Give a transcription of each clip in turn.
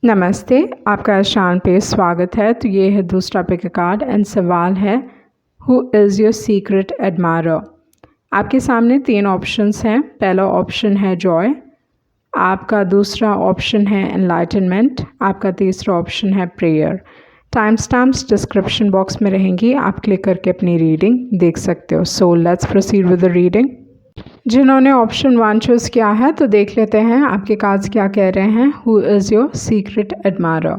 नमस्ते, आपका आशान पे स्वागत है। तो ये है दूसरा पिक कार्ड एंड सवाल है who is your secret admirer. आपके सामने 3 ऑप्शंस हैं। पहला ऑप्शन है जॉय, आपका दूसरा ऑप्शन है एनलाइटनमेंट, आपका तीसरा ऑप्शन है prayer. Time stamps description box में रहेंगी, आप क्लिक करके अपनी रीडिंग देख सकते हो। So let's proceed with the reading. जिन्होंने ऑप्शन 1 चूज़ किया है तो देख लेते हैं आपके कार्ड्स क्या कह रहे हैं। Who is your secret admirer.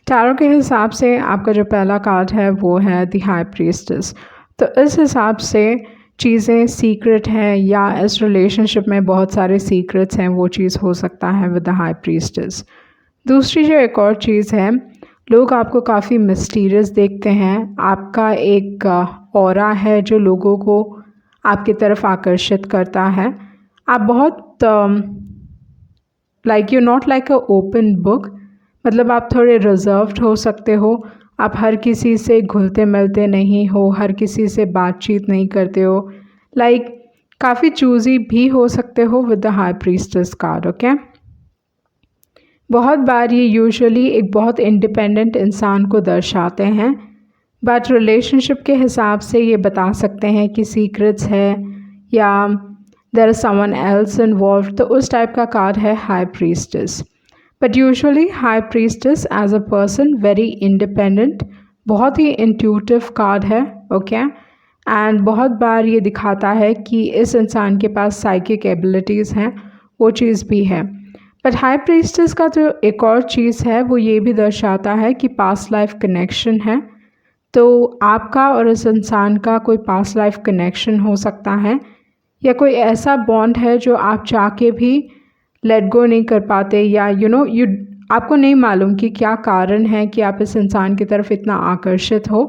Tarot के हिसाब से आपका जो पहला कार्ड है वो है द हाई प्रीस्टेस। तो इस हिसाब से चीज़ें सीक्रेट हैं या इस रिलेशनशिप में बहुत सारे सीक्रेट्स हैं, वो चीज़ हो सकता है विद द हाई प्रीस्टेस। दूसरी जो एक और चीज़ है, लोग आपको काफ़ी मिस्टीरियस देखते हैं। आपका एक ऑरा है जो लोगों को आपकी तरफ आकर्षित करता है। आप बहुत like you not like a open book, मतलब आप थोड़े रिजर्व्ड हो सकते हो। आप हर किसी से घुलते मिलते नहीं हो, हर किसी से बातचीत नहीं करते हो। लाइक काफ़ी चूज़ी भी हो सकते हो with the high priestess card. Okay, बहुत बार ये यूजुअली एक बहुत इंडिपेंडेंट इंसान को दर्शाते हैं, बट रिलेशनशिप के हिसाब से ये बता सकते हैं कि सीक्रेट्स है या there is someone else involve. तो उस टाइप का कार्ड है high priestess. But usually high priestess as a person very independent, बहुत ही इंट्यूटिव कार्ड है। ओके, एंड बहुत बार ये दिखाता है कि इस इंसान के पास साइकिक एबिलिटीज़ हैं, वो चीज़ भी है। बट हाई प्रीस्टेस का जो एक और चीज़ है वो ये भी दर्शाता है कि पास्ट लाइफ कनेक्शन है। तो आपका और इस इंसान का कोई पास्ट लाइफ कनेक्शन हो सकता है या कोई ऐसा बॉन्ड है जो आप चाह के भी लेट गो नहीं कर पाते, या यू आपको नहीं मालूम कि क्या कारण है कि आप इस इंसान की तरफ इतना आकर्षित हो।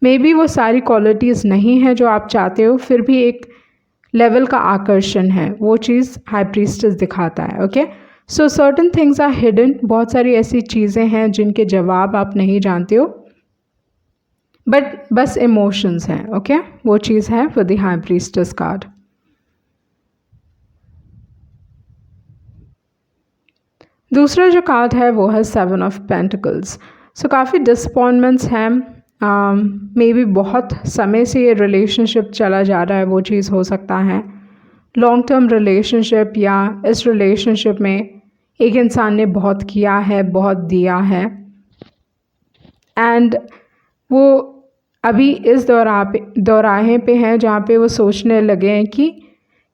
मे बी वो सारी क्वालिटीज़ नहीं है जो आप चाहते हो, फिर भी एक लेवल का आकर्षण है, वो चीज़ हाई प्रीस्टेस दिखाता है। Okay, so certain things are hidden, बहुत सारी ऐसी चीज़ें हैं जिनके जवाब आप नहीं जानते हो, बट बस इमोशंस हैं। ओके, वो चीज़ है with the high priestess card. दूसरा जो कार्ड है वो है 7 ऑफ पेंटिकल्स। सो काफ़ी डिसअपॉइंटमेंट्स हैं, मे बी बहुत समय से ये रिलेशनशिप चला जा रहा है, वो चीज़ हो सकता है। लॉन्ग टर्म रिलेशनशिप या इस रिलेशनशिप में एक इंसान ने बहुत किया है, बहुत दिया है, एंड वो अभी इस दौराहे पे हैं जहाँ पे वो सोचने लगे हैं कि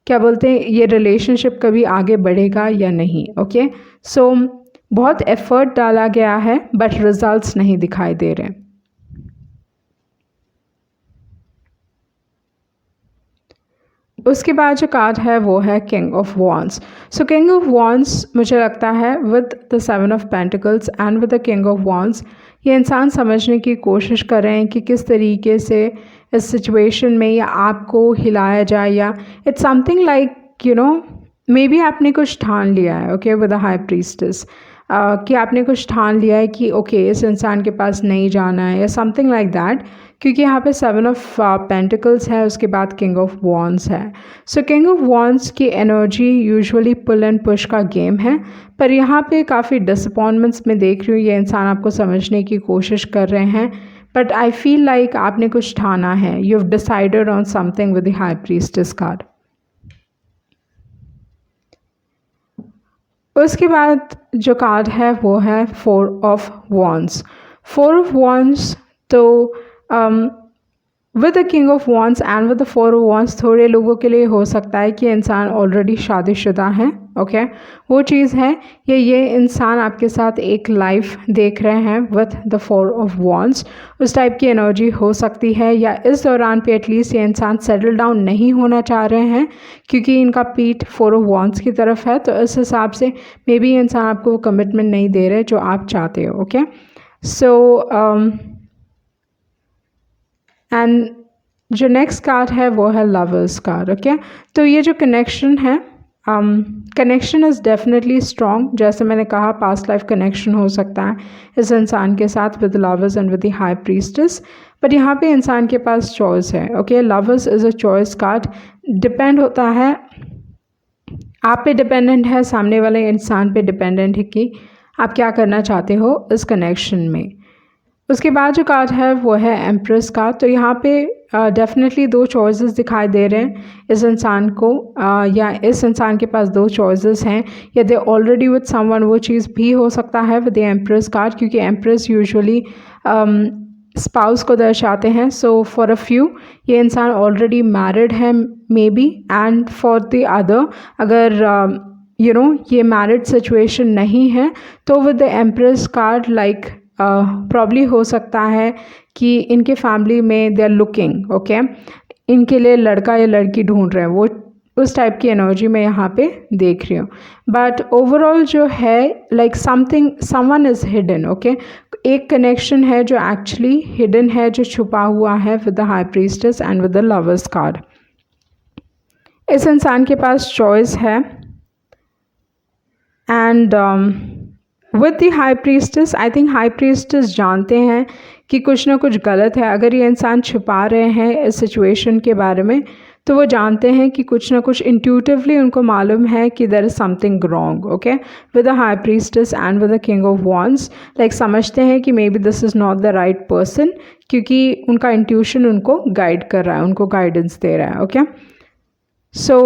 क्या बोलते हैं ये रिलेशनशिप कभी आगे बढ़ेगा या नहीं। ओके, सो बहुत एफर्ट डाला गया है बट रिजल्ट्स नहीं दिखाई दे रहे। उसके बाद जो कार्ड है वो है king of wands. So king of wands मुझे लगता है with the 7 of pentacles and with the king of wands ये इंसान समझने की कोशिश कर रहे हैं कि किस तरीके से इस सिचुएशन में या आपको हिलाया जाए, या it's something like may be आपने कुछ ठान लिया है। Okay, with the high priestess कि आपने कुछ ठान लिया है कि ओके इस इंसान के पास नहीं जाना है या समथिंग लाइक दैट, क्योंकि यहाँ पे 7 ऑफ पेंटिकल्स है, उसके बाद किंग ऑफ वॉन्ड्स है। सो किंग ऑफ वॉन्ड्स की energy usually pull and push का गेम है, पर यहाँ पे काफ़ी डिसअपॉइंटमेंट्स में देख रही हूँ। ये इंसान आपको समझने की कोशिश कर रहे हैं, बट आई फील लाइक आपने कुछ ठाना है, you have decided on something with the high priestess card. उसके बाद जो कार्ड है वो है 4 ऑफ वॉन्ड्स। 4 ऑफ वॉन्ड्स तो with the king of wands and with the 4 of wands थोड़े लोगों के लिए हो सकता है कि इंसान ऑलरेडी शादीशुदा है। ओके, वो चीज़ है ये इंसान आपके साथ एक लाइफ देख रहे हैं विद द 4 ऑफ वॉन्ड्स, उस टाइप की एनर्जी हो सकती है। या इस दौरान पे एटलीस्ट ये इंसान सेटल डाउन नहीं होना चाह रहे हैं क्योंकि इनका पीठ 4 ऑफ वॉन्ड्स की तरफ है, तो इस हिसाब से मे बी इंसान आपको वो कमिटमेंट नहीं दे रहे जो आप चाहते हो। ओके, सो एंड जो नेक्स्ट कार्ड है वो है लवर्स कार्ड। ओके, तो ये जो कनेक्शन है, कनेक्शन इज़ डेफिनेटली स्ट्रॉन्ग। जैसे मैंने कहा पास्ट लाइफ कनेक्शन हो सकता है इस इंसान के साथ with lovers and with the high priestess, but यहाँ पे इंसान के पास चॉइस है। Okay, lovers is a choice card. Depend होता है, आप पे डिपेंडेंट है, सामने वाले इंसान पे डिपेंडेंट है कि आप क्या करना चाहते हो इस कनेक्शन में। उसके बाद जो कार्ड है वो है एम्प्रेस का। तो यहाँ पे डेफिनेटली दो चॉइसेस दिखाई दे रहे हैं इस इंसान को, या इस इंसान के पास दो चॉइसेस हैं, या दे ऑलरेडी विद समवन, वो चीज़ भी हो सकता है विद द एम्प्रेस कार्ड, क्योंकि एम्प्रेस यूजुअली स्पाउस को दर्शाते हैं। सो फॉर अ फ्यू ये इंसान ऑलरेडी मैरिड है may be, and for the other अगर ये मैरिड सिचुएशन नहीं है तो with the empress card like probably हो सकता है कि इनके फैमिली में दे आर लुकिंग, ओके, इनके लिए लड़का या लड़की ढूंढ रहे हैं, वो उस टाइप की एनर्जी मैं यहाँ पे देख रही हूँ। बट ओवरऑल जो है like someone is hidden, okay, एक कनेक्शन है जो एक्चुअली हिडन है, जो छुपा हुआ है with the high priestess and with the lovers card. इस इंसान के पास चॉइस है, and with the high priestess I think high priestess जानते हैं कि कुछ ना कुछ गलत है। अगर ये इंसान छुपा रहे हैं इस सिचुएशन के बारे में तो वो जानते हैं कि कुछ ना कुछ इंट्यूटिवली उनको मालूम है कि there is something wrong, okay, with the high priestess and with the king of wands. Like समझते हैं कि maybe this is not the right person, क्योंकि उनका इंट्यूशन उनको गाइड कर रहा है, उनको गाइडेंस दे रहा है, ओके। सो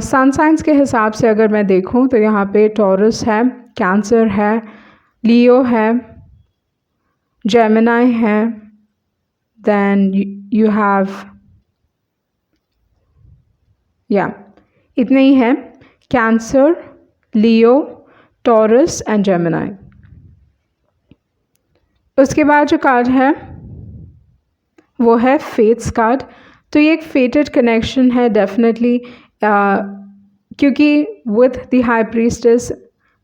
सन साइंस के हिसाब से अगर मैं देखूं तो यहाँ पे टॉरस है, कैंसर है, लियो है, जेमिनाई है, देन यू हैव इतने ही है, cancer, Leo, taurus and Gemini. उसके बाद जो कार्ड है वो है फेट्स कार्ड। तो ये एक फेटेड कनेक्शन है डेफिनेटली, क्योंकि विथ द हाई प्रीस्टेस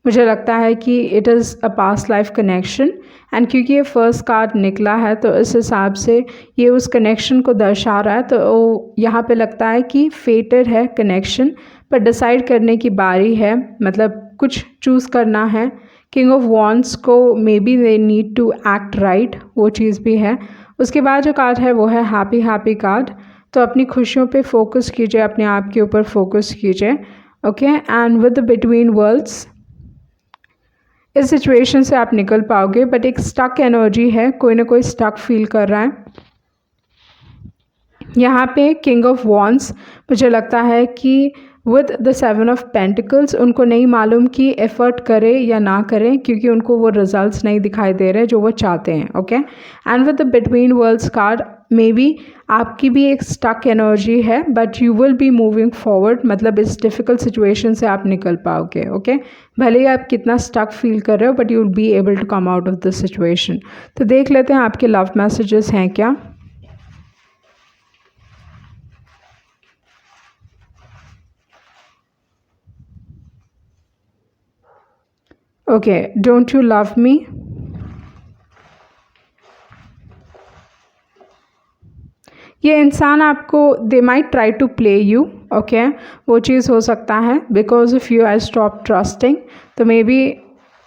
मुझे लगता है कि it is a past life connection, and क्योंकि ये फर्स्ट कार्ड निकला है तो इस हिसाब से ये उस कनेक्शन को दर्शा रहा है। तो यहाँ पे लगता है कि फेटेड है कनेक्शन, पर डिसाइड करने की बारी है, मतलब कुछ चूज़ करना है। किंग ऑफ वॉन्ड्स को maybe they need to act right, वो चीज़ भी है। उसके बाद जो कार्ड है वो है हैप्पी कार्ड। तो अपनी खुशियों पे फोकस कीजिए, अपने आप के ऊपर फोकस कीजिए, okay, and with the between worlds इस सिचुएशन से आप निकल पाओगे। बट एक स्टक एनर्जी है, कोई ना कोई स्टक फील कर रहा है यहाँ पे। किंग ऑफ वॉन्ड्स मुझे लगता है कि विद द 7 ऑफ पेंटिकल्स उनको नहीं मालूम कि एफर्ट करें या ना करें, क्योंकि उनको वो रिजल्ट्स नहीं दिखाई दे रहे जो वो चाहते हैं, okay. And with the between worlds card maybe आपकी भी एक स्टक एनर्जी है, but you will be moving forward, मतलब इस डिफ़िकल्ट सिचुएशन से आप निकल पाओगे, ओके। भले ही आप कितना स्टक फील कर रहे हो but you will be able to come out of this situation. तो देख लेते हैं आपके लव मैसेजेस हैं क्या। Okay, don't you love me? ये इंसान आपको they might try to play you, okay, वो चीज़ हो सकता है। Because of you I stop trusting, तो मे बी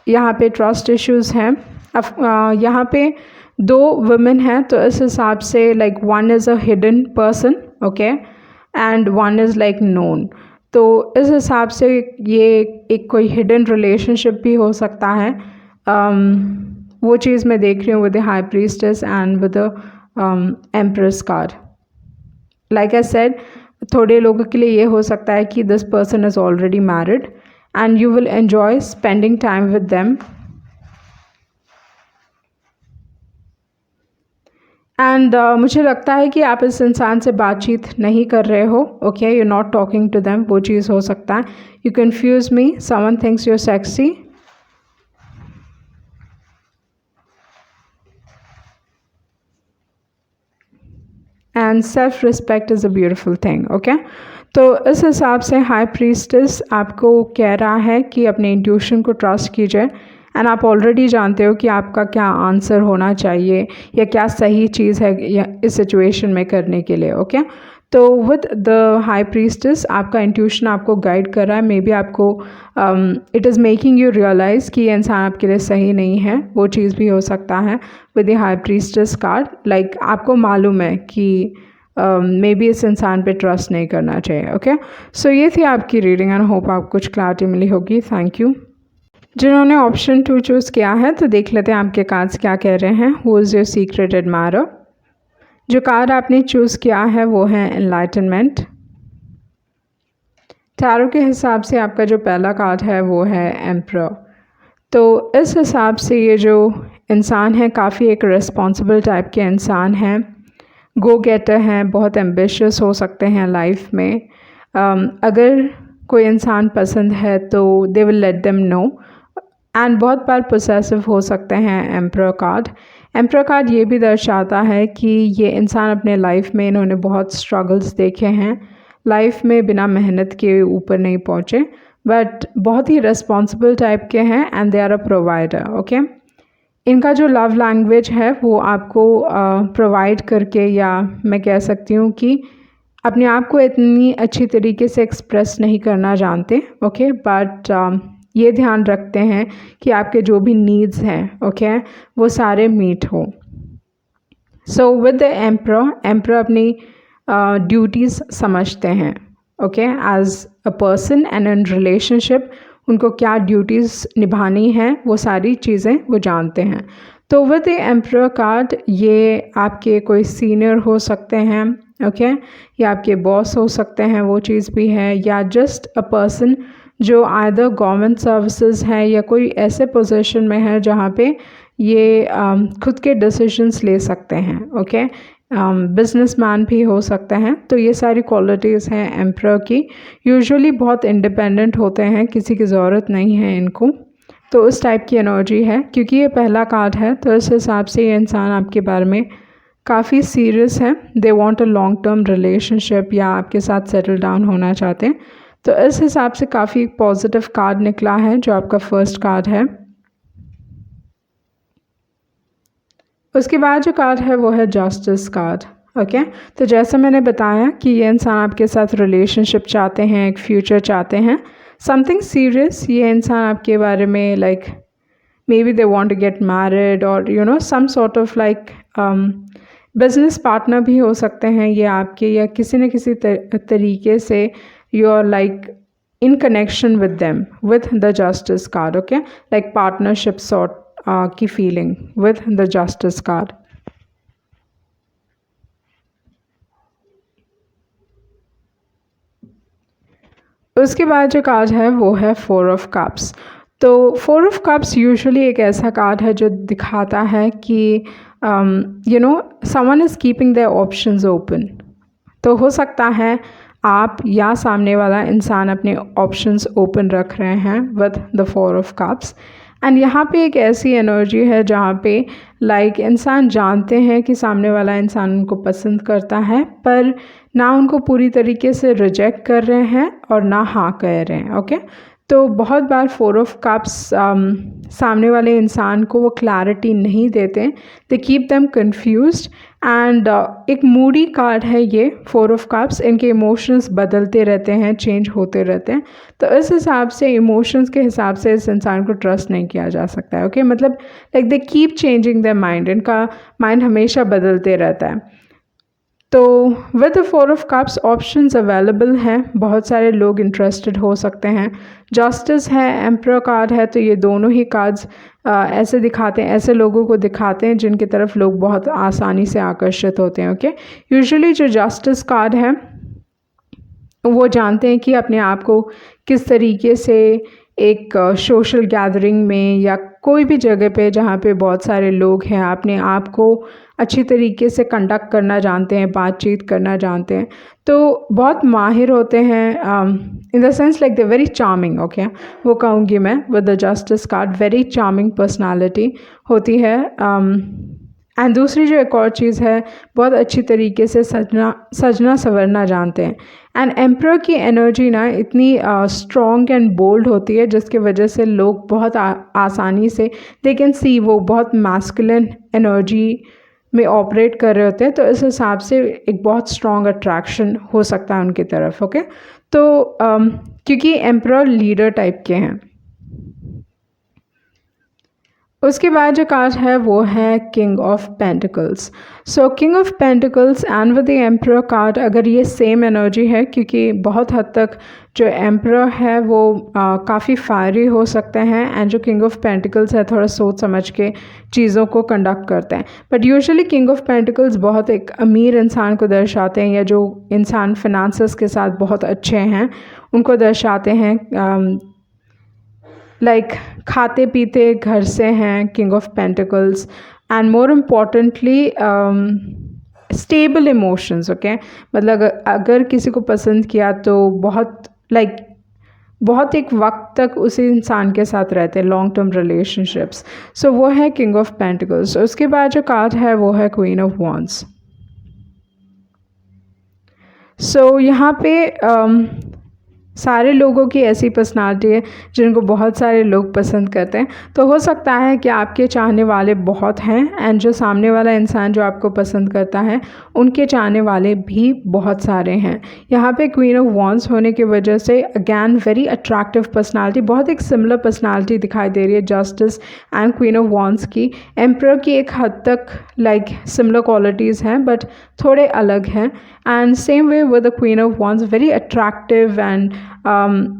यहाँ पे ट्रस्ट इश्यूज़ हैं। यहाँ पे दो वुमेन हैं, तो इस हिसाब से like one is a hidden person, okay, and one is like known. तो इस हिसाब से ये एक कोई हिडन रिलेशनशिप भी हो सकता है। वो चीज़ मैं देख रही हूँ with the high priestess and with the empress card. Like I said, थोड़े लोगों के लिए ये हो सकता है कि this person is already married and you will enjoy spending time with them. And मुझे लगता है कि आप इस इंसान से बातचीत नहीं कर रहे हो, okay, you not talking to them, वो चीज़ हो सकता है। You confuse me, someone thinks you are sexy, and self respect is a beautiful thing, okay. तो इस हिसाब से हाई प्रीस्टेस आपको कह रहा है कि अपने इंट्यूशन को ट्रस्ट कीजिए, एंड आप ऑलरेडी जानते हो कि आपका क्या आंसर होना चाहिए या क्या सही चीज़ है इस सिचुएशन में करने के लिए, ओके। तो विद द हाई प्रीस्टेस आपका इंट्यूशन आपको गाइड कर रहा है। मे बी आपको it is making you realise कि ये इंसान आपके लिए सही नहीं है, वो चीज़ भी हो सकता है with the high priestess card. Like आपको मालूम है कि मे बी इस इंसान पे ट्रस्ट नहीं करना चाहिए, ओके। सो ये थी आपकी रीडिंग एंड होप आपको कुछ क्लैरिटी मिली होगी। Thank you. जिन्होंने ऑप्शन 2 चूज़ किया है तो देख लेते हैं आपके कार्ड्स क्या कह रहे हैं। Who is your secret admirer. जो कार्ड आपने चूज़ किया है वो है एनलाइटनमेंट। टैरो के हिसाब से आपका जो पहला कार्ड है वो है एम्परर। तो इस हिसाब से ये जो इंसान है काफ़ी एक रिस्पॉन्सिबल टाइप के इंसान हैं, गो गेटर हैं, बहुत एम्बिशियस हो सकते हैं लाइफ में। अगर कोई इंसान पसंद है तो they will let them know, and बहुत बार पोसेसिव हो सकते हैं। एम्परर कार्ड ये भी दर्शाता है कि ये इंसान अपने लाइफ में इन्होंने बहुत स्ट्रगल्स देखे हैं, लाइफ में बिना मेहनत के ऊपर नहीं पहुँचे, बट बहुत ही रिस्पॉन्सिबल टाइप के हैं and they are a provider. Okay, इनका जो लव लैंग्वेज है वो आपको प्रोवाइड करके, या मैं कह सकती हूँ कि अपने आप को इतनी अच्छी तरीके से एक्सप्रेस नहीं करना जानते। ओके, बट ये ध्यान रखते हैं कि आपके जो भी नीड्स हैं ओके वो सारे मीट हो। सो विद द एम्परर अपनी ड्यूटीज़ समझते हैं। Okay, as a person and in relationship उनको क्या ड्यूटीज़ निभानी है वो सारी चीज़ें वो जानते हैं। तो विद द एम्परर कार्ड ये आपके कोई सीनियर हो सकते हैं ओके, या आपके बॉस हो सकते हैं, वो चीज़ भी है, या जस्ट अ पर्सन जो आइदर गवर्नमेंट सर्विसेज है या कोई ऐसे पोजीशन में है जहाँ पे ये खुद के डिसीजंस ले सकते हैं। ओके, बिजनेसमैन भी हो सकते हैं। तो ये सारी क्वालिटीज़ हैं एम्परर की। यूजुअली बहुत इंडिपेंडेंट होते हैं, किसी की ज़रूरत नहीं है इनको, तो उस टाइप की एनर्जी है। क्योंकि ये पहला कार्ड है तो इस हिसाब से ये इंसान आपके बारे में काफ़ी सीरियस है। They want a long term relationship या आपके साथ सेटल डाउन होना चाहते हैं। तो इस हिसाब से काफ़ी पॉजिटिव कार्ड निकला है जो आपका फर्स्ट कार्ड है। उसके बाद जो कार्ड है वो है जस्टिस कार्ड। ओके, तो जैसा मैंने बताया कि ये इंसान आपके साथ रिलेशनशिप चाहते हैं, एक फ्यूचर चाहते हैं, समथिंग सीरियस। ये इंसान आपके बारे में like maybe they want to get married और you know some sort of like business partner भी हो सकते हैं ये आपके, या किसी न किसी तरीके से you are like in connection with them with the justice card. Okay, like partnership sort की feeling with the justice card. उसके बाद जो कार्ड है वो है 4 ऑफ कप्स। तो 4 ऑफ कप्स यूजुअली एक ऐसा कार्ड है जो दिखाता है कि you know someone is keeping their options open. तो हो सकता है आप या सामने वाला इंसान अपने ऑप्शंस ओपन रख रहे हैं with the 4 of cups. And यहाँ पे एक ऐसी एनर्जी है जहाँ पे लाइक इंसान जानते हैं कि सामने वाला इंसान उनको पसंद करता है, पर ना उनको पूरी तरीके से रिजेक्ट कर रहे हैं और ना हाँ कह रहे हैं। ओके, तो बहुत बार 4 ऑफ कप्स सामने वाले इंसान को वो क्लैरिटी नहीं देते, they keep them confused. And एक मूडी कार्ड है ये 4 ऑफ कप्स। इनके इमोशंस बदलते रहते हैं, चेंज होते रहते हैं। तो इस हिसाब से इमोशंस के हिसाब से इस इंसान को ट्रस्ट नहीं किया जा सकता है। ओके, मतलब like they keep changing their mind, इनका माइंड हमेशा बदलते रहता है। तो with the 4 of cups options available हैं, बहुत सारे लोग इंटरेस्टेड हो सकते हैं। जस्टिस है, एम्परर कार्ड है, तो ये दोनों ही कार्ड्स ऐसे दिखाते हैं, ऐसे लोगों को दिखाते हैं जिनकी तरफ लोग बहुत आसानी से आकर्षित होते हैं। ओके, यूजुअली जो जस्टिस कार्ड है वो जानते हैं कि अपने आप को किस तरीके से एक सोशल गैदरिंग में या कोई भी जगह पे जहाँ पे बहुत सारे लोग हैं, अपने आप को अच्छी तरीके से कंडक्ट करना जानते हैं, बातचीत करना जानते हैं। तो बहुत माहिर होते हैं in the sense like they very charming. Okay, वो कहूँगी मैं with the justice card, very charming personality होती है। एंड दूसरी जो एक और चीज़ है, बहुत अच्छी तरीके से सजना संवरना जानते हैं। एंड एम्परर की एनर्जी ना इतनी स्ट्रॉन्ग एंड बोल्ड होती है जिसकी वजह से लोग बहुत आसानी से दे कैन सी, वो बहुत मैस्कुलिन एनर्जी में ऑपरेट कर रहे होते हैं। तो इस हिसाब से एक बहुत स्ट्रॉन्ग अट्रैक्शन हो सकता है उनकी तरफ। ओके, तो क्योंकि एम्परर लीडर टाइप के हैं। उसके बाद जो कार्ड है वो है king of pentacles. So king of pentacles and with the emperor card, अगर ये सेम एनर्जी है, क्योंकि बहुत हद तक जो एम्परर है वो काफ़ी फायरी हो सकते हैं, एंड जो किंग ऑफ पेंटिकल्स है थोड़ा सोच समझ के चीज़ों को कंडक्ट करते हैं। But usually king of pentacles बहुत एक अमीर इंसान को दर्शाते हैं, या जो इंसान फिनांसेस के साथ बहुत अच्छे हैं उनको दर्शाते हैं। लाइक खाते पीते घर से हैं king of pentacles, and more importantly stable emotions. Okay, मतलब अगर किसी को पसंद किया तो बहुत बहुत एक वक्त तक उसी इंसान के साथ रहते हैं, लॉन्ग टर्म रिलेशनशिप्स। सो वो है किंग ऑफ पेंटिकल्स। उसके बाद जो कार्ड है वो है क्वीन ऑफ वॉन्ड्स। सो यहाँ पे सारे लोगों की ऐसी पर्सनालिटी है जिनको बहुत सारे लोग पसंद करते हैं। तो हो सकता है कि आपके चाहने वाले बहुत हैं, एंड जो सामने वाला इंसान जो आपको पसंद करता है उनके चाहने वाले भी बहुत सारे हैं। यहाँ पे क्वीन ऑफ वॉन्ड्स होने की वजह से अगैन वेरी अट्रैक्टिव पर्सनालिटी, बहुत एक सिमिलर पर्सनालिटी दिखाई दे रही है justice and queen of wands की। एम्परर की एक हद तक सिमिलर क्वालिटीज़ हैं बट थोड़े अलग हैं, and same way with the queen of wands, very attractive and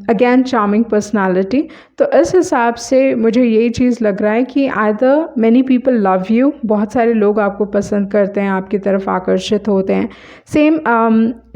again charming personality. तो इस हिसाब से मुझे यही चीज़ लग रहा है कि either many people love you, बहुत सारे लोग आपको पसंद करते हैं, आपकी तरफ आकर्षित होते हैं। सेम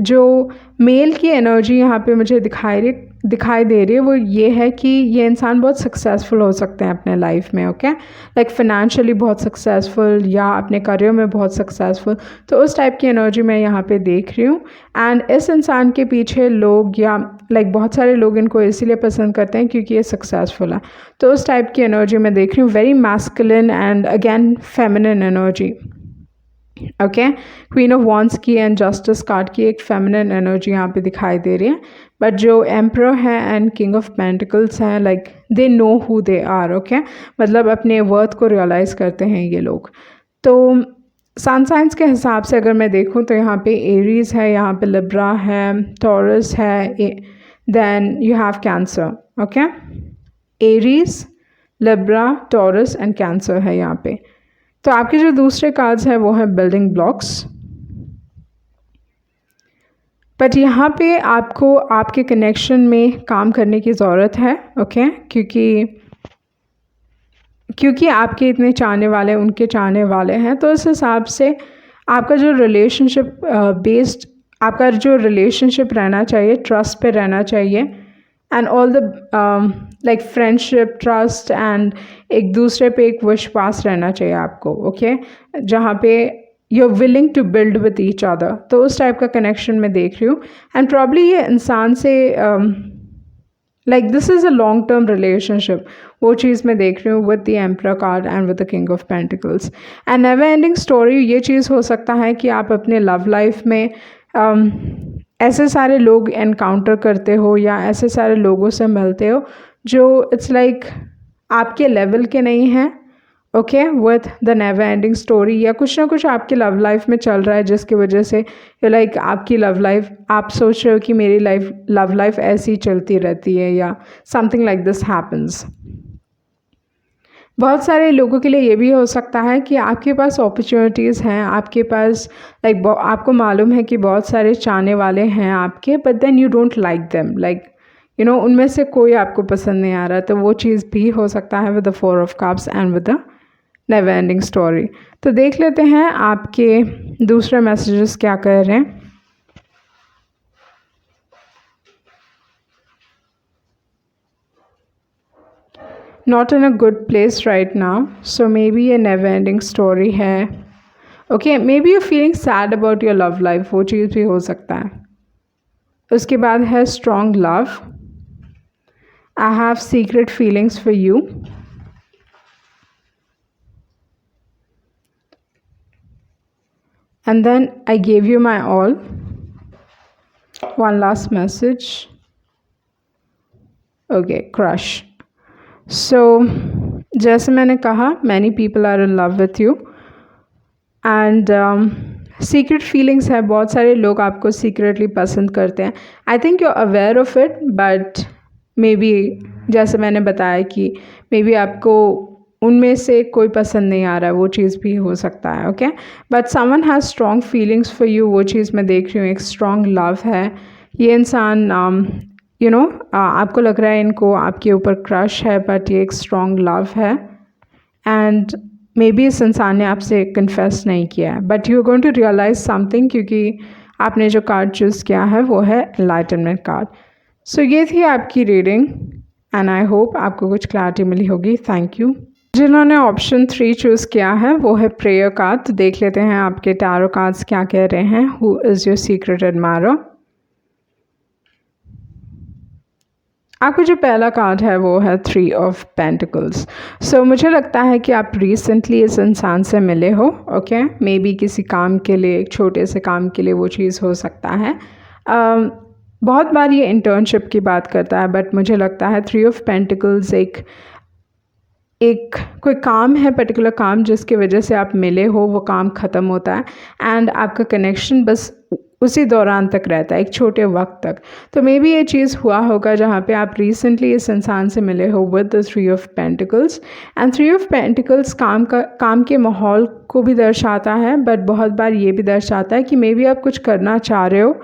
जो मेल की एनर्जी यहाँ पे मुझे दिखाई दे रही है वो ये है कि ये इंसान बहुत सक्सेसफुल हो सकते हैं अपने लाइफ में। ओके, फाइनेंशियली बहुत सक्सेसफुल या अपने करियर में बहुत सक्सेसफुल। तो उस टाइप की एनर्जी मैं यहाँ पे देख रही हूँ, एंड इस इंसान के पीछे लोग या बहुत सारे लोग इनको इसीलिए पसंद करते हैं क्योंकि ये सक्सेसफुल है। तो उस टाइप की एनर्जी मैं देख रही हूँ, very masculine and again feminine energy. Okay, queen of wands की एंड जस्टिस कार्ड की एक फेमिनिन एनर्जी यहाँ पे दिखाई दे रही है। बट जो एम्परर है एंड किंग ऑफ पेंटिकल्स हैं, they know who they are. Okay, मतलब अपने वर्थ को रियलाइज़ करते हैं ये लोग। तो सन साइंस के हिसाब से अगर मैं देखूँ तो यहाँ पे एरीज है, यहाँ पे लिब्रा है, टॉरस है, then you have Cancer. Okay, Aries, Libra, Taurus and Cancer है यहाँ पे। तो आपके जो दूसरे कार्ड्स हैं वो है बिल्डिंग ब्लॉक्स। बट यहाँ पे आपको आपके कनेक्शन में काम करने की ज़रूरत है। ओके, क्योंकि आपके इतने चाहने वाले उनके चाहने वाले हैं, तो इस हिसाब से आपका जो रिलेशनशिप बेस्ड आपका जो रिलेशनशिप रहना चाहिए ट्रस्ट पे रहना चाहिए, and all the friendship, trust and एक दूसरे पे एक विश्वास रहना चाहिए आपको। ओके, जहाँ पे you are willing to build with each other. तो उस टाइप का कनेक्शन मैं देख रही हूँ, एंड प्रॉब्ली ये इंसान से this is a long term relationship, वो चीज़ मैं देख रही हूँ with the emperor card and with the king of pentacles. And never ending story, ये चीज़ हो सकता है कि आप अपने लव लाइफ में ऐसे सारे लोग एनकाउंटर करते हो या ऐसे सारे लोगों से मिलते हो जो इट्स आपके लेवल के नहीं हैं। Okay, with the never ending story, या कुछ ना कुछ आपकी लव लाइफ में चल रहा है जिसकी वजह से आपकी लव लाइफ, आप सोच रहे हो कि मेरी लव लाइफ ऐसी ही चलती रहती है, या समथिंग लाइक दिस हैपन्स। बहुत सारे लोगों के लिए ये भी हो सकता है कि आपके पास अपॉर्चुनिटीज़ हैं, आपके पास आपको मालूम है कि बहुत सारे चाहने वाले हैं आपके, but then you don't like them, उनमें से कोई आपको पसंद नहीं आ रहा। तो वो चीज़ भी हो सकता है with the 4 of cups and with the never ending story. तो देख लेते हैं आपके दूसरे मैसेजेस क्या कह रहे हैं। Not in a good place right now, so maybe a never ending story है। Okay, maybe you're feeling sad about your love life, वो चीज़ भी हो सकता है। उसके बाद है strong love, I have secret feelings for you, and then I gave you my all, one last message, okay, crush। सो जैसे मैंने कहा, many people are in love with you, and secret feelings है, बहुत सारे लोग आपको सीक्रेटली पसंद करते हैं। I think you are aware of it, but maybe जैसे मैंने बताया कि मे बी आपको उनमें से कोई पसंद नहीं आ रहा है, वो चीज़ भी हो सकता है। Okay, but someone has strong feelings for you, वो चीज़ मैं देख रही हूँ, एक स्ट्रॉन्ग लव है। ये इंसान आपको लग रहा है इनको आपके ऊपर क्रश है, बट ये एक स्ट्रॉन्ग लव है। एंड मे बी इस इंसान ने आपसे कन्फेस नहीं किया है, but you are going to realise something, क्योंकि आपने जो कार्ड चूज़ किया है वो है एनलाइटनमेंट कार्ड। सो ये थी आपकी रीडिंग एंड आई होप आपको कुछ क्लैरिटी मिली होगी। Thank you. जिन्होंने ऑप्शन 3 चूज़ किया है वो है प्रेयर कार्ड। तो देख लेते हैं आपके टैरो कार्ड्स क्या कह रहे हैं। Who is your secret admirer. आपका जो पहला कार्ड है वो है 3 ऑफ पेंटिकल्स। सो मुझे लगता है कि आप रिसेंटली इस इंसान से मिले हो। ओके, मे बी किसी काम के लिए, एक छोटे से काम के लिए वो चीज़ हो सकता है। बहुत बार ये इंटर्नशिप की बात करता है, बट मुझे लगता है 3 ऑफ पेंटिकल्स एक कोई काम है, पर्टिकुलर काम जिसकी वजह से आप मिले हो, वो काम ख़त्म होता है एंड आपका कनेक्शन बस उसी दौरान तक रहता है, एक छोटे वक्त तक। तो मे बी ये चीज़ हुआ होगा जहाँ पे आप रिसेंटली इस इंसान से मिले हो with the 3 of pentacles. And 3 of pentacles काम के माहौल को भी दर्शाता है, बट बहुत बार ये भी दर्शाता है कि मे बी आप कुछ करना चाह रहे हो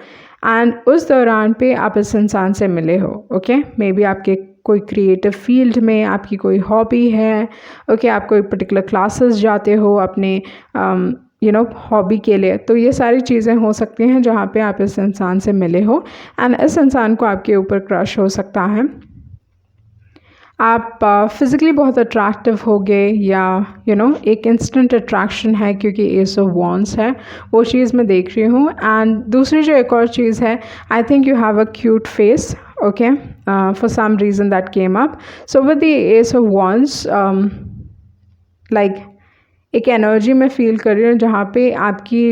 एंड उस दौरान पे आप इस इंसान से मिले हो। ओके, मे बी आपके कोई क्रिएटिव फील्ड में आपकी कोई हॉबी है। ओके, आप कोई पर्टिकुलर क्लासेस जाते हो अपने हॉबी के लिए। तो ये सारी चीज़ें हो सकती हैं जहाँ पे आप इस इंसान से मिले हो एंड इस इंसान को आपके ऊपर क्रश हो सकता है। आप फिज़िकली बहुत अट्रैक्टिव होगे या एक इंस्टेंट अट्रैक्शन है, क्योंकि एस ऑफ वॉन्ड्स है, वो चीज़ मैं देख रही हूँ। एंड दूसरी जो एक और चीज़ है, I think you have a cute face. Okay, for some reason that came up. So with the ace of wands like एक एनर्जी मैं फील कर रही हूँ जहाँ पे आपकी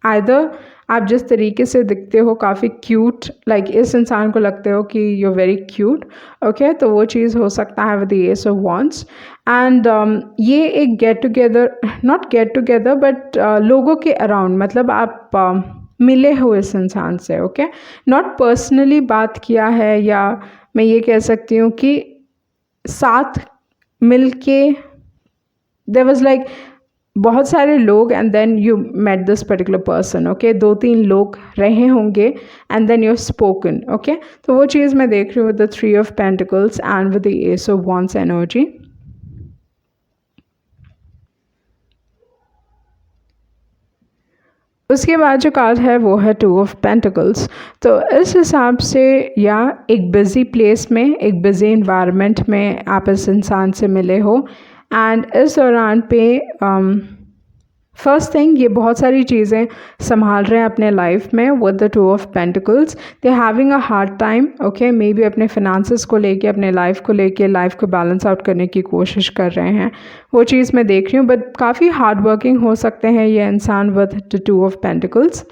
आइदर आप जिस तरीके से दिखते हो काफ़ी क्यूट, लाइक इस इंसान को लगते हो कि you are very cute. Okay, तो वो चीज़ हो सकता है with the ace of wands. And ये एक get together, not get together but लोगों के अराउंड, मतलब आप मिले हो इस इंसान से। ओके, नॉट पर्सनली बात किया है, या मैं ये कह सकती हूँ कि साथ मिल के देयर वाज लाइक बहुत सारे लोग and then you met this particular person. Okay, 2-3 लोग रहे होंगे and then you spoken. Okay, तो वो चीज़ मैं देख रही हूँ with the 3 of pentacles and with the ace of wands energy. उसके बाद जो कार्ड है वो है 2 ऑफ पेंटिकल्स। तो इस हिसाब से या एक बिज़ी प्लेस में, एक बिज़ी इन्वायरमेंट में आप इस इंसान से मिले हो एंड इस दौरान पे फर्स्ट थिंग ये बहुत सारी चीज़ें संभाल रहे हैं अपने लाइफ में with the 2 of pentacles. They having a hard time. Okay, may be अपने फिनेंसेस को लेके, अपने लाइफ को लेके, लाइफ को बैलेंस आउट करने की कोशिश कर रहे हैं, वो चीज़ मैं देख रही हूँ। बट काफ़ी हार्ड वर्किंग हो सकते हैं ये इंसान विद द 2 ऑफ पेंटिकल्स।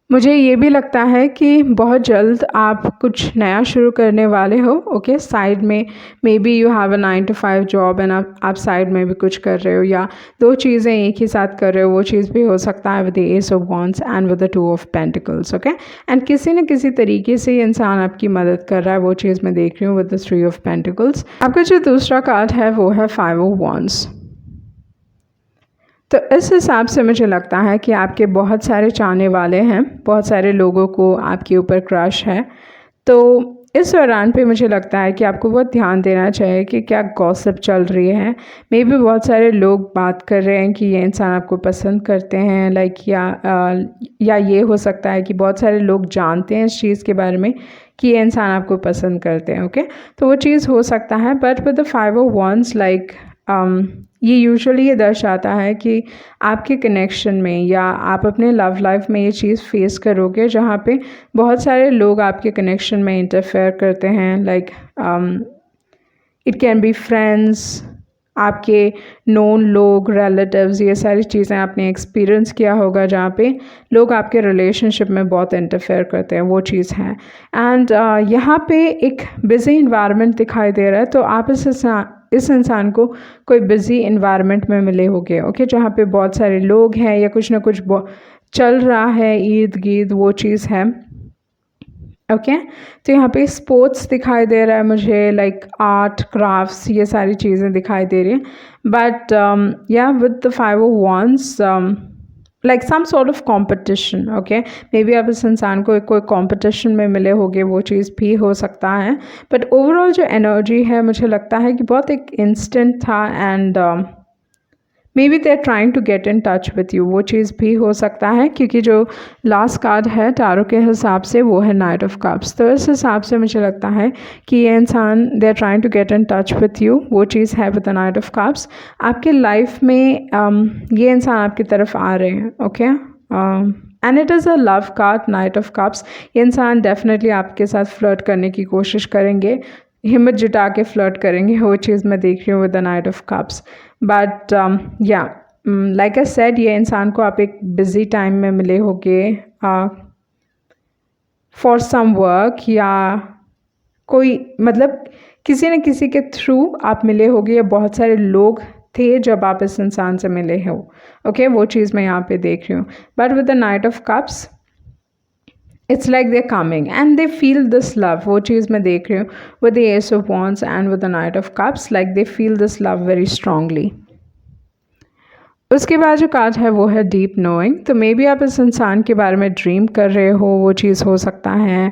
मुझे ये भी लगता है कि बहुत जल्द आप कुछ नया शुरू करने वाले हो। ओके, साइड में may be you have a 9 to 5 job and आप साइड में भी कुछ कर रहे हो, या 2 चीज़ें एक ही साथ कर रहे हो, वो चीज़ भी हो सकता है with the ace of wands and with the 2 of pentacles. Okay, and किसी न किसी तरीके से ये इंसान आपकी मदद कर रहा है, वो चीज़ मैं देख रही हूँ विद द 3 ऑफ पेंटिकल्स। आपका जो दूसरा कार्ड है वो है 5 ऑफ वॉन्ड्स। तो इस हिसाब से मुझे लगता है कि आपके बहुत सारे चाहने वाले हैं, बहुत सारे लोगों को आपके ऊपर क्रश है। तो इस दौरान पे मुझे लगता है कि आपको बहुत ध्यान देना चाहिए कि क्या गॉसिप चल रही है। मे बी बहुत सारे लोग बात कर रहे हैं कि ये इंसान आपको पसंद करते हैं, लाइक या ये हो सकता है कि बहुत सारे लोग जानते हैं इस चीज़ के बारे में कि ये इंसान आपको पसंद करते हैं। ओके, तो वो चीज़ हो सकता है। But with the 5 of wands like ये यूजुअली ये दर्शाता है कि आपके कनेक्शन में या आप अपने लव लाइफ में ये चीज़ फेस करोगे जहाँ पे बहुत सारे लोग आपके कनेक्शन में इंटरफेयर करते हैं। Like it can be friends, आपके नोन लोग, रिलेटिव्स, ये सारी चीज़ें आपने एक्सपीरियंस किया होगा जहाँ पे लोग आपके रिलेशनशिप में बहुत इंटरफेयर करते हैं, वो चीज़ है। एंड यहाँ पे एक बिज़ी इन्वायरमेंट दिखाई दे रहा है। तो आप इस इंसान को कोई बिज़ी इन्वायरमेंट में मिले होंगे। ओके, जहाँ पे बहुत सारे लोग हैं या कुछ ना कुछ चल रहा है, ईद गिर्द वो चीज़ है। ओके तो यहाँ पे स्पोर्ट्स दिखाई दे रहा है मुझे, लाइक आर्ट क्राफ्ट्स, ये सारी चीज़ें दिखाई दे रही हैं. बट या with the 5 of Wands, like some sort of competition. Okay maybe आप इस इंसान को कोई कॉम्पिटिशन में मिले होगे, वो चीज़ भी हो सकता है. बट ओवरऑल जो एनर्जी है मुझे लगता है कि बहुत एक इंस्टेंट था, and maybe they are trying to get in touch with you, वो चीज़ भी हो सकता है. क्योंकि जो लास्ट कार्ड है टारो के हिसाब से वो है नाइट ऑफ कप्स. तो इस हिसाब से मुझे लगता है कि ये इंसान they are trying to get in touch with you, वो चीज़ है with the knight of cups. आपके लाइफ में ये इंसान आपकी तरफ आ रहे हैं. Okay and it is a love card, knight of cups. ये इंसान डेफिनेटली आपके साथ फ्लर्ट करने की कोशिश करेंगे, हिम्मत जुटा के फ्लर्ट करेंगे, वो चीज़ मैं देख रही हूँ with the knight of cups. But या लाइक आई सेड, ये इंसान को आप एक बिज़ी टाइम में मिले होगे फॉर सम वर्क, या कोई मतलब किसी न किसी के थ्रू आप मिले होगे, या बहुत सारे लोग थे जब आप इस इंसान से मिले हो. ओके वो चीज़ मैं यहाँ पे देख रही हूँ. But with the knight of cups it's like they're coming and they feel this love, वो चीज़ मैं देख रही हूँ with the Ace of Wands and with the Knight of Cups, like they feel this love very strongly. उसके बाद जो card है वो है डीप नोइंग. तो मे बी आप इस इंसान के बारे में ड्रीम कर रहे हो, वो चीज़ हो सकता है.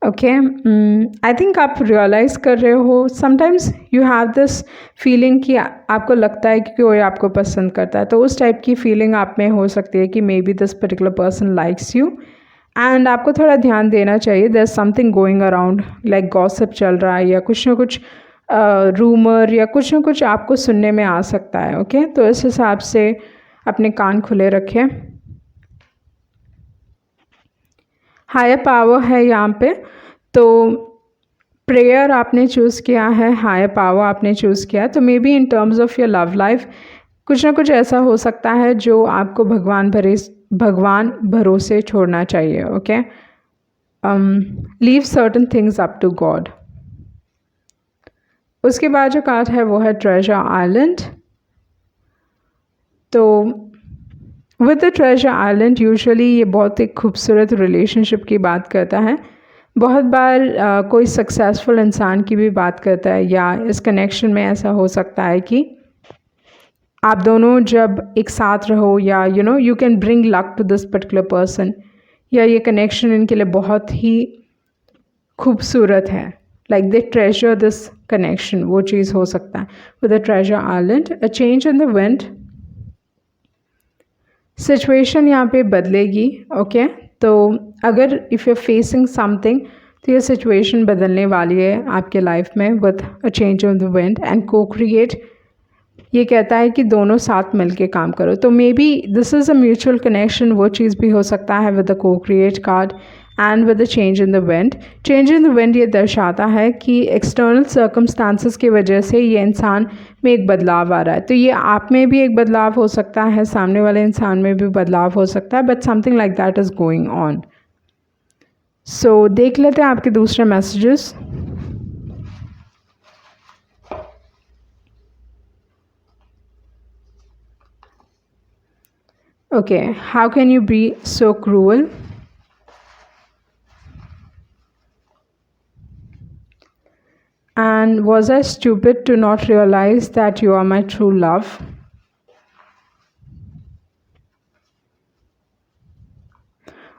ओके आई थिंक आप रियलाइज़ कर रहे हो, sometimes you have this feeling कि आपको लगता है कि कोई आपको पसंद करता है, तो उस टाइप की फीलिंग आप में हो सकती है कि maybe this particular person likes you. And आपको थोड़ा ध्यान देना चाहिए, there is something going around, like gossip चल रहा है, या कुछ ना कुछ रूमर या कुछ ना कुछ आपको सुनने में आ सकता है. ओके तो इस हिसाब से अपने कान खुले रखें. हायर पावर है यहाँ पे, तो प्रेयर आपने चूज़ किया है, हायर पावर आपने चूज़ किया, तो may be in terms of your love life कुछ ना कुछ ऐसा हो सकता है जो आपको भगवान भरोसे छोड़ना चाहिए. Okay leave certain things up to God. उसके बाद जो कार्ड है वो है ट्रेजर आइलैंड. तो with the treasure island usually ये बहुत एक खूबसूरत रिलेशनशिप की बात करता है. बहुत बार कोई सक्सेसफुल इंसान की भी बात करता है, या इस कनेक्शन में ऐसा हो सकता है कि आप दोनों जब एक साथ रहो, या you can bring luck to this particular person, या ये कनेक्शन इनके लिए बहुत ही खूबसूरत है, like they treasure this connection, वो चीज़ हो सकता है with the treasure island. A change in the wind, situation यहाँ पे बदलेगी. ओके तो अगर if you are facing something, तो ये सिचुएशन बदलने वाली है आपके लाइफ में with a change in the wind. And को क्रिएट ये कहता है कि दोनों साथ मिलके काम करो. तो maybe this is a mutual connection, वो चीज़ भी हो सकता है विद द को create card. And with the change in the wind, change in the wind ये दर्शाता है कि एक्सटर्नल सर्कमस्टांसेस की वजह से ये इंसान में एक बदलाव आ रहा है. तो ये आप में भी एक बदलाव हो सकता है, सामने वाले इंसान में भी बदलाव हो सकता है, but something like that is going on. So देख लेते हैं आपके दूसरे messages. Okay, how can you be so cruel? And was I stupid to not realize that you are my true love?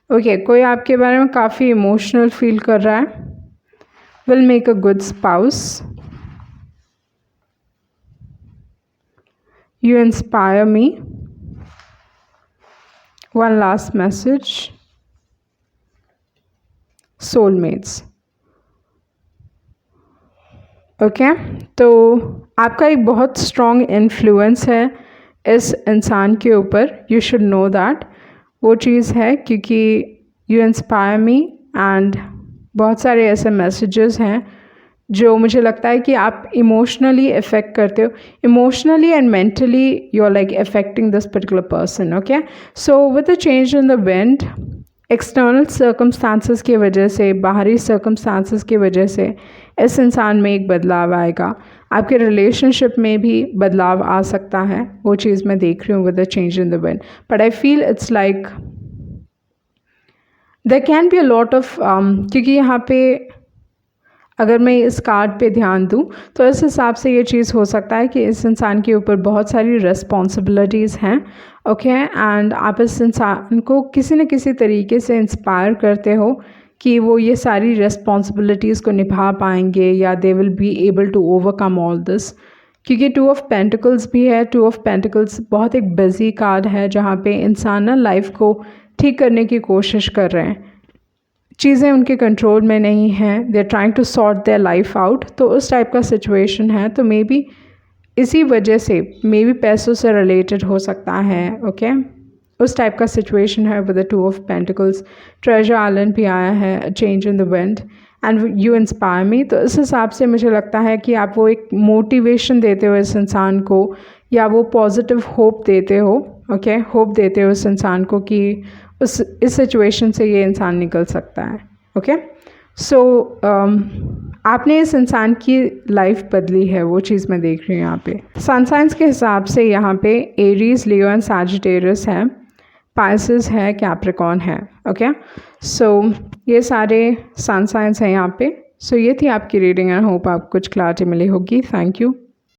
Okay, कोई आपके बारे में काफ़ी इमोशनल फील कर रहा है. Will make a good spouse. You inspire me. One last message. Soulmates. Okay तो आपका एक बहुत स्ट्रॉन्ग इन्फ्लुएंस है इस इंसान के ऊपर. यू शुड नो दैट, वो चीज़ है क्योंकि यू इंस्पायर मी. एंड बहुत सारे ऐसे मैसेजेस हैं जो मुझे लगता है कि आप इमोशनली इफ़ेक्ट करते हो, emotionally and mentally you are like affecting this particular person. Okay so with the change in the wind, external circumstances की वजह से, बाहरी सर्कमस्टांसेस की वजह से इस इंसान में एक बदलाव आएगा. आपके रिलेशनशिप में भी बदलाव आ सकता है, वो चीज़ मैं देख रही हूँ with the change in the wind. But I feel it's like there can be a lot of क्योंकि यहाँ पे अगर मैं इस कार्ड पे ध्यान दूँ तो इस हिसाब से ये चीज़ हो सकता है कि इस इंसान के ऊपर बहुत सारी रिस्पॉन्सिबिलिटीज़ हैं, ओके, एंड आप इस इंसान को किसी न किसी तरीके से इंस्पायर करते हो कि वो ये सारी रिस्पॉन्सिबिलिटीज़ को निभा पाएंगे या they will be able to overcome all this. क्योंकि 2 ऑफ पेंटिकल्स भी है। 2 ऑफ पेंटिकल्स बहुत एक बिजी कार्ड है जहाँ पे इंसान ना लाइफ को ठीक करने की कोशिश कर रहे हैं, चीज़ें उनके कंट्रोल में नहीं हैं, they are trying to sort their life out. तो उस टाइप का सिचुएशन है। तो मे बी इसी वजह से मे बी पैसों से रिलेटेड हो सकता है, ओके, उस टाइप का सिचुएशन है with the 2 of pentacles. Treasure island भी आया है, change in the wind and you inspire me. तो इस हिसाब से मुझे लगता है कि आप वो एक मोटिवेशन देते हो इस इंसान को, या वो पॉजिटिव होप देते हो, ओके, होप देते हो इस इंसान को कि इस सिचुएशन से ये इंसान निकल सकता है, ओके। सो आपने इस इंसान की लाइफ बदली है, वो चीज़ मैं देख रही हूँ यहाँ पे। सन साइंस के हिसाब से यहाँ पे एरीज, लियो एंड सैजिटेरियस है, पाइसेस है, कैप्रिकॉर्न है, ओके। सो ये सारे सन साइंस हैं यहाँ पे। सो ये थी आपकी रीडिंग एंड होप आपको कुछ क्लैरिटी मिली होगी। Thank you.